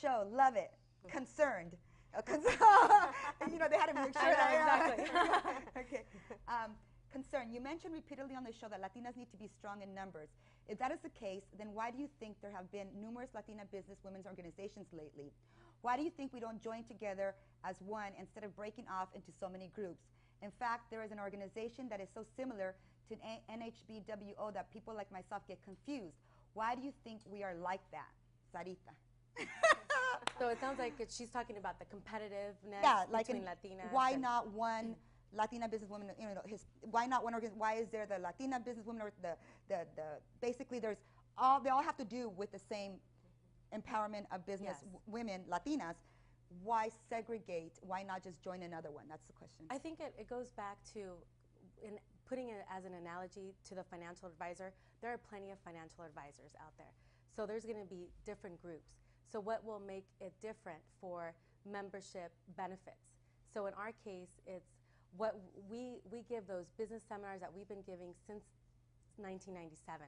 show. Love it. Concerned. You know, they had to make sure I know, that. Okay. Concern. You mentioned repeatedly on the show that Latinas need to be strong in numbers. If that is the case, then why do you think there have been numerous Latina business women's organizations lately? Why do you think we don't join together as one instead of breaking off into so many groups? In fact, there is an organization that is so similar to NHBWO that people like myself get confused. Why do you think we are like that? Sarita. So it sounds like she's talking about the competitiveness between Latinas. Why not one Latina businesswoman? You know, why not one organization? Why is there the Latina businesswoman or the basically there's all they all have to do with the same empowerment of business women, Latinas. Why segregate? Why not just join another one? That's the question. I think it goes back to putting it as an analogy to the financial advisor. There are plenty of financial advisors out there. So there's going to be different groups. So what will make it different for membership benefits? So in our case, it's what we give those business seminars that we've been giving since 1997.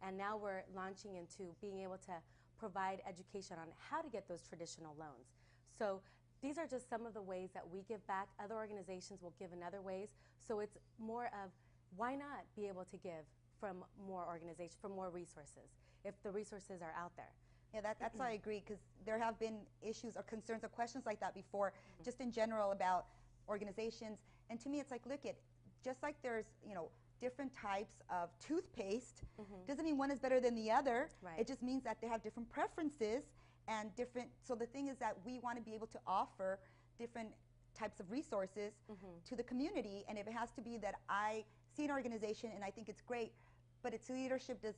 And now we're launching into being able to provide education on how to get those traditional loans. So these are just some of the ways that we give back. Other organizations will give in other ways. So it's more of why not be able to give from more organizations, from more resources, if the resources are out there. Yeah, that's I agree, because there have been issues or concerns or questions like that before, just in general about organizations. And to me, it's like, look at, just like there's, you know, different types of toothpaste, doesn't mean one is better than the other. Right. It just means that they have different preferences and different, so the thing is that we want to be able to offer different types of resources to the community, and if it has to be that I see an organization and I think it's great, but its leadership does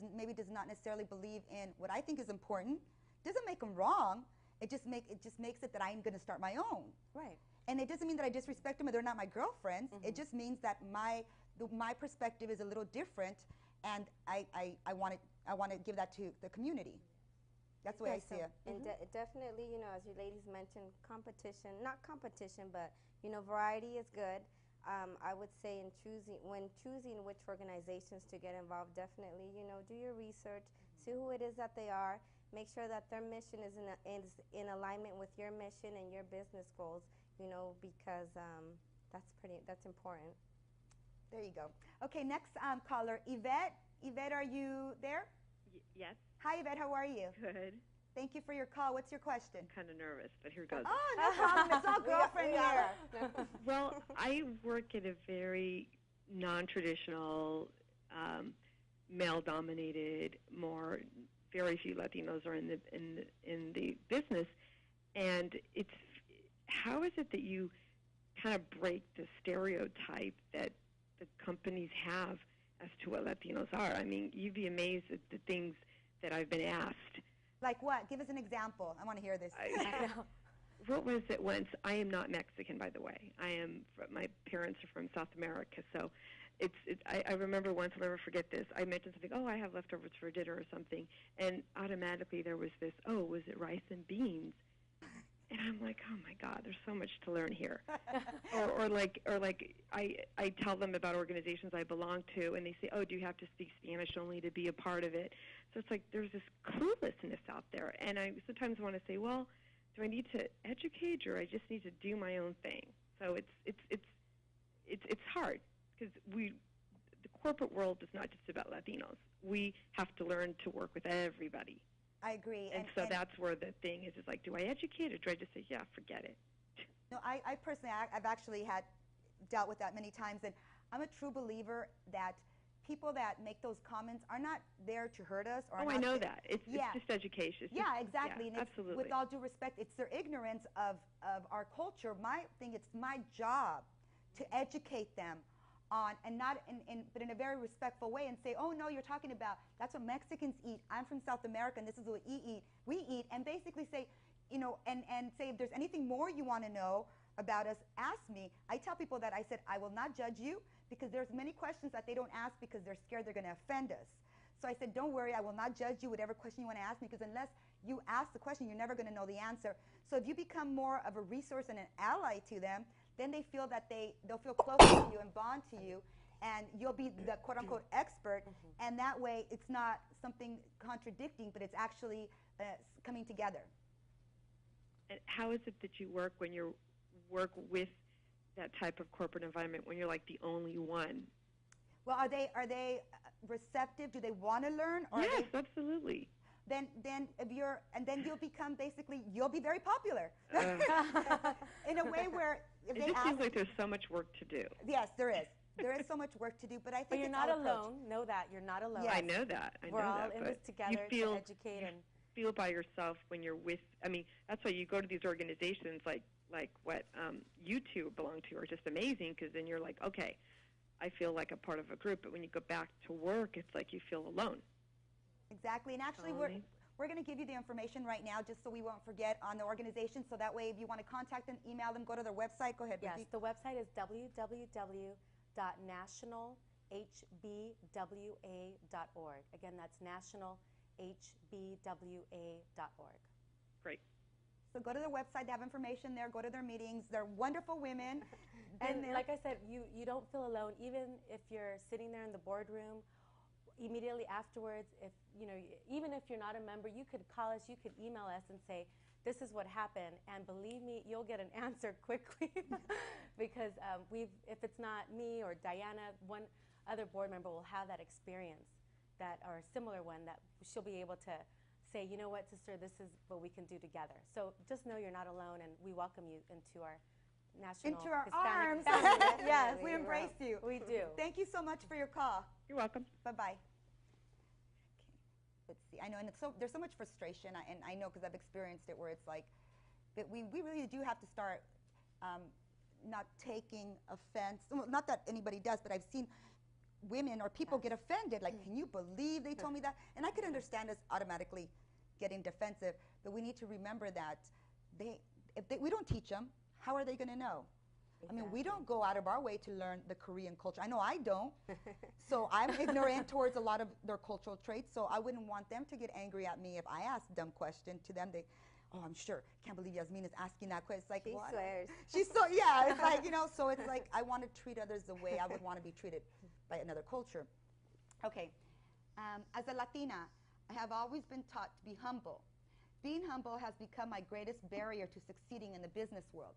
not necessarily believe in what I think is important, doesn't make them wrong. It just makes it that I'm going to start my own. Right. And it doesn't mean that I disrespect them or they're not my girlfriends. It just means that my perspective is a little different, and I want to give that to the community. That's the way I see it. And definitely, you know, as you ladies mentioned, competition, not competition, but, you know, variety is good. I would say when choosing which organizations to get involved, definitely, you know, do your research, see who it is that they are, make sure that their mission is in alignment with your mission and your business goals, you know, because that's important. There you go. Okay, next caller, Yvette. Yvette, are you there? Yes. Hi, Yvette. How are you? Good. Thank you for your call. What's your question? I'm kind of nervous, but here goes. Oh, no problem. It's all girlfriend here. Well, I work at a very non-traditional, male-dominated, very few Latinos are in the business, and it's how is it that you kind of break the stereotype that the companies have as to what Latinos are? I mean, you'd be amazed at the things that I've been asked. Like what? Give us an example. I want to hear this. What was it once? I am not Mexican, by the way. My parents are from South America, so I remember once, I'll never forget this. I mentioned something, oh, I have leftovers for dinner or something, and automatically there was this, oh, was it rice and beans? And I'm like, oh my God, there's so much to learn here. or like I tell them about organizations I belong to, and they say, oh, do you have to speak Spanish only to be a part of it? So it's like there's this cluelessness out there, and I sometimes want to say, well, do I need to educate, or I just need to do my own thing? So it's hard because the corporate world is not just about Latinos. We have to learn to work with everybody. I agree. And so that's where the thing is like, do I educate or do I just say, yeah, forget it? No, I personally, I've actually dealt with that many times, and I'm a true believer that people that make those comments are not there to hurt us. Or I know that. It's just education. Yeah, exactly. Yeah, and it's, absolutely. with all due respect, it's their ignorance of our culture. It's my job to educate them on, and not but in a very respectful way, and say, oh no, you're talking about, that's what Mexicans eat. I'm from South America, and this is what we eat, and basically say, you know, and say, if there's anything more you want to know about us, ask me. I tell people that I said, I will not judge you, because there's many questions that they don't ask because they're scared they're going to offend us. So I said, don't worry, I will not judge you, whatever question you want to ask me, because unless you ask the question, you're never going to know the answer. So if you become more of a resource and an ally to them, then they feel that they'll feel closer to you and bond to you, and you'll be the quote-unquote expert, and that way it's not something contradicting, but it's actually coming together. how is it that you work when you work with that type of corporate environment when you're like the only one? Well, are they receptive? Do they want to learn? Or Yes, absolutely. Then if you're, and then you'll become basically, you'll be very popular in a way where if It they just ask, seems like there's so much work to do. yes, there is. There is so much work to do, but I think But you're it's not our approach. alone. Know that you're not alone. Yes. I know that. I We're know all that. in but this together you feel, to educate and feel by yourself when you're with. I mean, that's why you go to these organizations like what you two belong to are just amazing, because then you're like, okay, I feel like a part of a group. But when you go back to work, it's like you feel alone. Exactly, and actually we're going to give you the information right now just so we won't forget on the organization, so that way if you want to contact them, email them, go to their website. Go ahead, yes, Brigitte. the website is www.nationalhbwa.org. Again, that's nationalhbwa.org. Great. So go to their website. They have information there. Go to their meetings. They're wonderful women. And like I said, you don't feel alone, even if you're sitting there in the boardroom. Immediately afterwards, if even if you're not a member, you could call us, you could email us and say, this is what happened, and believe me, you'll get an answer quickly because if it's not me or Diana, one other board member will have that experience, or a similar one, that she'll be able to say, you know what, sister, this is what we can do together. So just know you're not alone, and we welcome you into our national Into our Hispanic arms. family. Yes, We embrace you. we do. Thank you so much for your call. You're welcome. Bye-bye. Okay. Let's see. I know, and there's so much frustration, and I know because I've experienced it, where it's like that we really do have to start not taking offense. Well, not that anybody does, but I've seen women or people get offended. Like, can you believe they told me that? And I could understand us automatically getting defensive, but we need to remember that we don't teach them, how are they going to know? Exactly. I mean, we don't go out of our way to learn the Korean culture. I know I don't. So I'm ignorant towards a lot of their cultural traits, so I wouldn't want them to get angry at me if I ask a dumb question to them. Oh, I'm sure. Can't believe Yasmin is asking that question. It's like, She what? swears. She's so, yeah, it's like, so it's like I want to treat others the way I would want to be treated by another culture. Okay. As a Latina, I have always been taught to be humble. Being humble has become my greatest barrier to succeeding in the business world.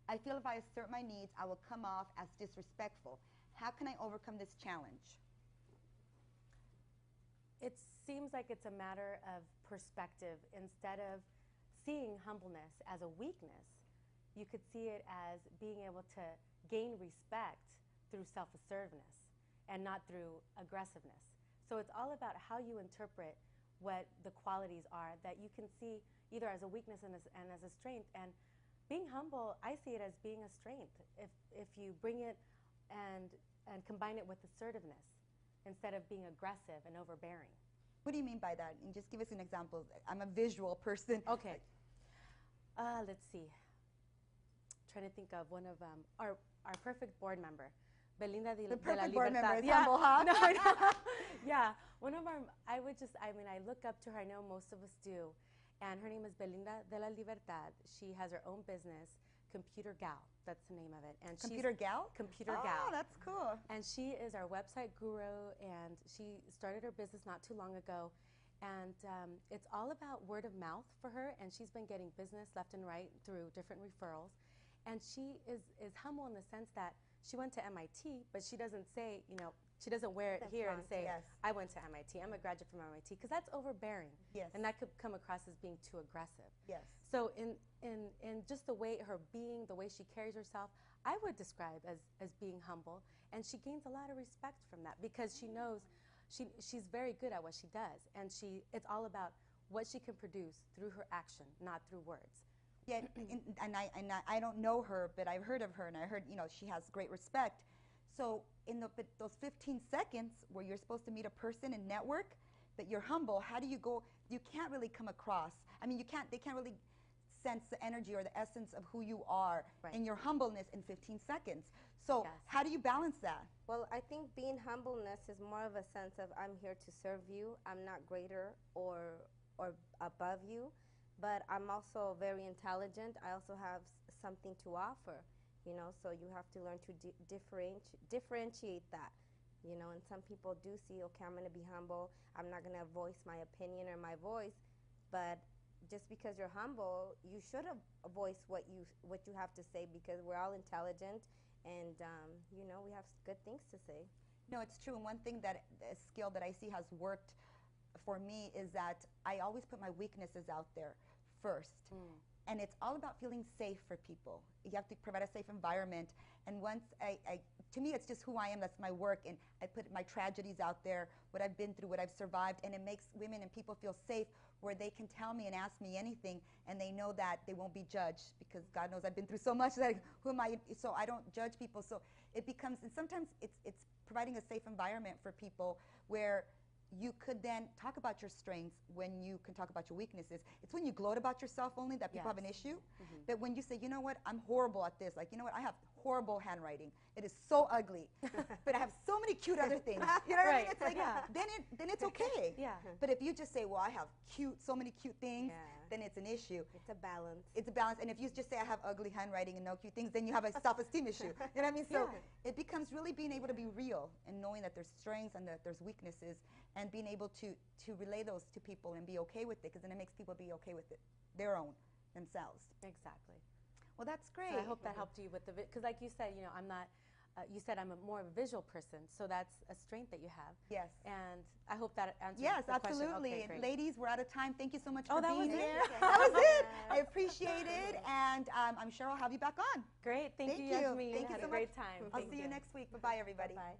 I feel if I assert my needs, I will come off as disrespectful. How can I overcome this challenge? It seems like it's a matter of perspective. Instead of seeing humbleness as a weakness, you could see it as being able to gain respect through self-assertiveness and not through aggressiveness. So it's all about how you interpret what the qualities are that you can see either as a weakness and as a strength. And being humble, I see it as being a strength if you bring it and combine it with assertiveness instead of being aggressive and overbearing. What do you mean by that? And just give us an example. I'm a visual person. Okay. Let's see. Trying to think of one of our perfect board member, Belinda de la perfect board member Libertad. is humble, huh? No, I know. Yeah, one of our. I look up to her. I know most of us do, and her name is Belinda de la Libertad. She has her own business, Computer Gal. That's the name of it. And Computer Gal? Computer Gal. Oh, that's cool. And she is our website guru, and she started her business not too long ago. And it's all about word of mouth for her, and she's been getting business left and right through different referrals. And she is humble in the sense that she went to MIT, but she doesn't say, she doesn't wear it here and say, yes. I went to MIT, I'm a graduate from MIT, because that's overbearing. Yes. And that could come across as being too aggressive. Yes. So in just the way her being, the way she carries herself, I would describe as being humble, and she gains a lot of respect from that because she knows she's very good at what she does, and it's all about what she can produce through her action, not through words. Yeah, and I don't know her, but I've heard of her, and I heard she has great respect. So in those 15 seconds where you're supposed to meet a person and network, but you're humble, how do you go? You can't really come across. I mean, they can't really sense the energy or the essence of who you are and your humbleness in 15 seconds. So yes. How do you balance that? Well, I think being humbleness is more of a sense of I'm here to serve you. I'm not greater or above you, but I'm also very intelligent. I also have something to offer, so you have to learn to differentiate that, and some people do see, okay, I'm going to be humble. I'm not going to voice my opinion or my voice, but just because you're humble, you should voice what you have to say, because we're all intelligent, and you know, we have good things to say. No, it's true. And one thing that a skill that I see has worked for me is that I always put my weaknesses out there first. And it's all about feeling safe for people. You have to provide a safe environment. And once to me, it's just who I am. That's my work. And I put my tragedies out there, what I've been through, what I've survived. And it makes women and people feel safe, where they can tell me and ask me anything, and they know that they won't be judged, because God knows I've been through so much that who am I? So I don't judge people. So it becomes, and sometimes it's providing a safe environment for people where you could then talk about your strengths when you can talk about your weaknesses. It's when you gloat about yourself only that people have an issue. But when you say, you know what, I'm horrible at this. Like, you know what, I have horrible handwriting. It is so ugly. But I have so many cute other things. You know what I mean? It's like, then it's okay. But if you just say, well, I have so many cute things, then it's an issue. It's a balance. It's a balance. And if you just say I have ugly handwriting and no cute things, then you have a self-esteem issue. You know what I mean? So it becomes really being able to be real and knowing that there's strengths and that there's weaknesses, and being able to relay those to people and be okay with it, because then it makes people be okay with it, their own, themselves. Exactly. Well, that's great. So I hope that helped you with the, because like you said, you know, I'm not, you said I'm more of a visual person, so that's a strength that you have. Yes. And I hope that answers yes, the question. absolutely. Okay, great. Ladies, we're out of time. Thank you so much for that being was it? here. That was it. I appreciate it, and I'm sure I'll have you back on. Great. Thank you, you. Yasmin. Thank you Had so a great much. time. I'll Thank see you next week. Bye-bye, everybody. Bye.